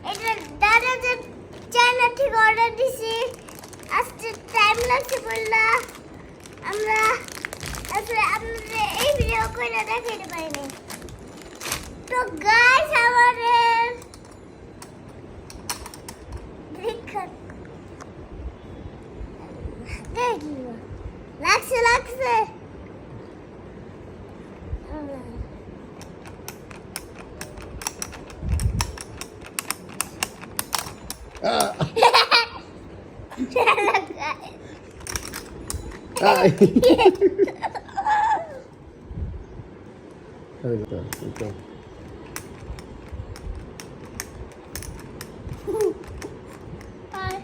এটা দাদা যে চায়না থেকে অর্ডার দিছি আজকে টাইম লাগছে বললা আমরা আসলে আপনাদের এই ভিডিও করে দেখাতে পারিনি তো গাইস আমাদের দেখুন দেখুন লাগছে Ay. Ahí está. Bye.